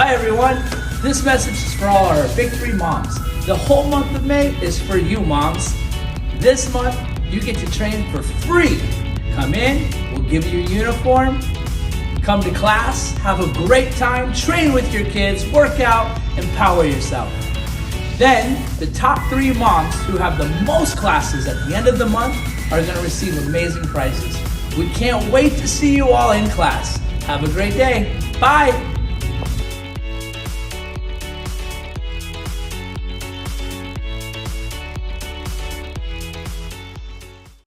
Hi everyone, this message is for all our Victory moms. The whole month of May is for you moms. This month, you get to train for free. Come in, we'll give you a uniform, come to class, have a great time, train with your kids, work out, empower yourself. Then, the top 3 moms who have the most classes at the end of the month are going to receive amazing prizes. We can't wait to see you all in class. Have a great day. Bye.